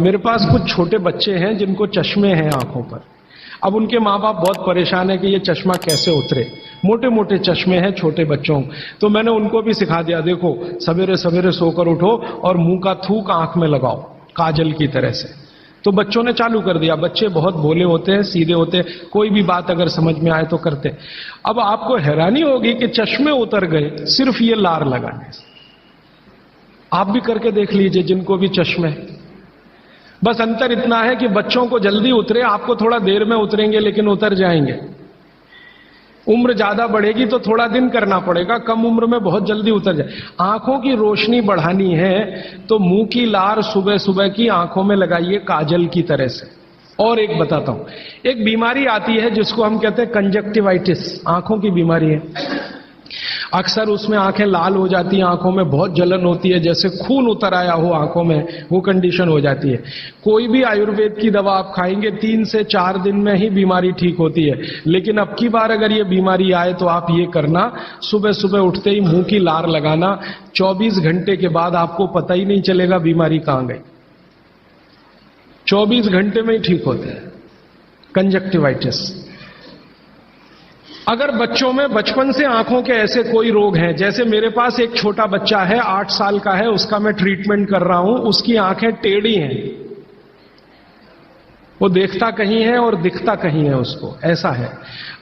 मेरे पास कुछ छोटे बच्चे हैं जिनको चश्मे हैं आंखों पर। अब उनके माँ बाप बहुत परेशान है कि ये चश्मा कैसे उतरे, मोटे मोटे चश्मे हैं छोटे बच्चों। तो मैंने उनको भी सिखा दिया, देखो सवेरे सवेरे सोकर उठो और मुंह का थूक आंख में लगाओ काजल की तरह से। तो बच्चों ने चालू कर दिया। बच्चे बहुत भोले होते हैं, सीधे होते हैं, कोई भी बात अगर समझ में आए तो करते। अब आपको हैरानी होगी कि चश्मे उतर गए सिर्फ ये लार लगाने से। आप भी करके देख लीजिए जिनको भी चश्मे। बस अंतर इतना है कि बच्चों को जल्दी उतरे, आपको थोड़ा देर में उतरेंगे लेकिन उतर जाएंगे। उम्र ज्यादा बढ़ेगी तो थोड़ा दिन करना पड़ेगा, कम उम्र में बहुत जल्दी उतर जाए। आंखों की रोशनी बढ़ानी है तो मुंह की लार सुबह सुबह की आंखों में लगाइए काजल की तरह से। और एक बताता हूं, एक बीमारी आती है जिसको हम कहते हैं कंजक्टिवाइटिस, आंखों की बीमारी है। अक्सर उसमें आंखें लाल हो जाती हैं, आंखों में बहुत जलन होती है, जैसे खून उतर आया हो आंखों में, वो कंडीशन हो जाती है। कोई भी आयुर्वेद की दवा आप खाएंगे 3 से 4 दिन में ही बीमारी ठीक होती है। लेकिन अब की बार अगर ये बीमारी आए तो आप ये करना, सुबह सुबह उठते ही मुंह की लार लगाना। 24 घंटे के बाद आपको पता ही नहीं चलेगा बीमारी कहां गई। 24 घंटे में ही ठीक होते हैं कंजक्टिवाइटिस। अगर बच्चों में बचपन से आंखों के ऐसे कोई रोग हैं, जैसे मेरे पास एक छोटा बच्चा है 8 साल का है, उसका मैं ट्रीटमेंट कर रहा हूं, उसकी आंखें टेढ़ी हैं, वो देखता कहीं है और दिखता कहीं है, उसको ऐसा है।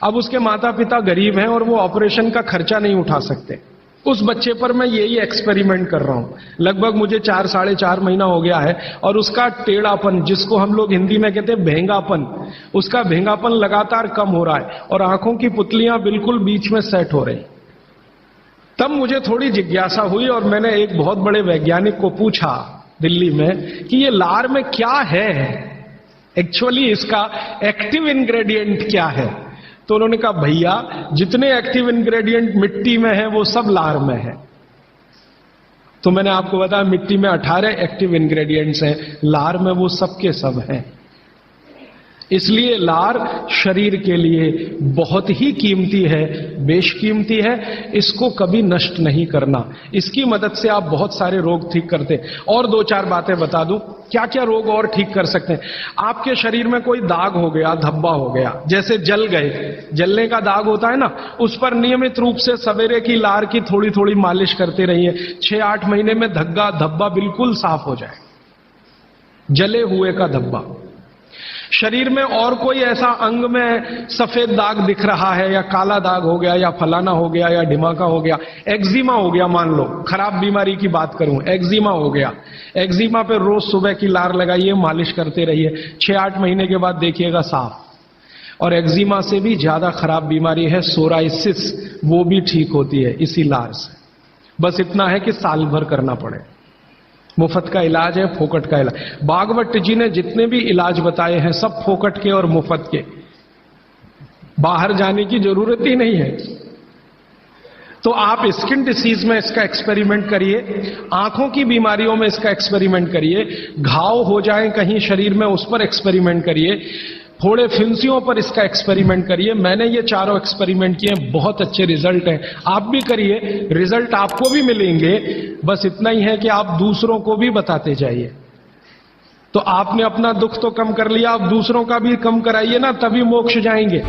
अब उसके माता पिता गरीब हैं और वो ऑपरेशन का खर्चा नहीं उठा सकते। उस बच्चे पर मैं यही एक्सपेरिमेंट कर रहा हूं। लगभग मुझे 4 साढ़े 4 महीना हो गया है और उसका टेढ़ापन, जिसको हम लोग हिंदी में कहते हैं भेंगापन, उसका भेंगापन लगातार कम हो रहा है और आंखों की पुतलियां बिल्कुल बीच में सेट हो रही। तब मुझे थोड़ी जिज्ञासा हुई और मैंने एक बहुत बड़े वैज्ञानिक को पूछा दिल्ली में कि ये लार में क्या है, एक्चुअली इसका एक्टिव इंग्रेडिएंट क्या है। तो उन्होंने कहा भैया जितने एक्टिव इंग्रेडिएंट मिट्टी में है वो सब लार में है। तो मैंने आपको बताया मिट्टी में 18 एक्टिव इंग्रेडिएंट्स हैं, लार में वो सब के सब हैं। इसलिए लार शरीर के लिए बहुत ही कीमती है, बेशकीमती है, इसको कभी नष्ट नहीं करना। इसकी मदद से आप बहुत सारे रोग ठीक करते हैं। और 2-4 बातें बता दूं क्या क्या रोग और ठीक कर सकते हैं। आपके शरीर में कोई दाग हो गया, धब्बा हो गया, जैसे जल गए, जलने का दाग होता है ना, उस पर नियमित रूप से सवेरे की लार की थोड़ी थोड़ी मालिश करते रहिए। 6-8 महीने में धब्बा बिल्कुल साफ हो जाए, जले हुए का धब्बा। शरीर में और कोई ऐसा अंग में सफेद दाग दिख रहा है या काला दाग हो गया या फलाना हो गया या ढिमाका हो गया, एक्जिमा हो गया, मान लो खराब बीमारी की बात करूं, एक्जिमा हो गया, एक्जिमा पे रोज सुबह की लार लगाइए, मालिश करते रहिए, 6-8 महीने के बाद देखिएगा साफ। और एक्जिमा से भी ज्यादा खराब बीमारी है सोराइसिस, वो भी ठीक होती है इसी लार से। बस इतना है कि साल भर करना पड़े। मुफ्त का इलाज है, फोकट का इलाज। भागवत जी ने जितने भी इलाज बताए हैं सब फोकट के और मुफ्त के, बाहर जाने की जरूरत ही नहीं है। तो आप स्किन डिसीज में इसका एक्सपेरिमेंट करिए, आंखों की बीमारियों में इसका एक्सपेरिमेंट करिए, घाव हो जाए कहीं शरीर में उस पर एक्सपेरिमेंट करिए, फोड़े फिंसियों पर इसका एक्सपेरिमेंट करिए। मैंने ये चारों एक्सपेरिमेंट किए, बहुत अच्छे रिजल्ट हैं, आप भी करिए, रिजल्ट आपको भी मिलेंगे। बस इतना ही है कि आप दूसरों को भी बताते जाइए। तो आपने अपना दुख तो कम कर लिया, आप दूसरों का भी कम कराइए ना, तभी मोक्ष जाएंगे।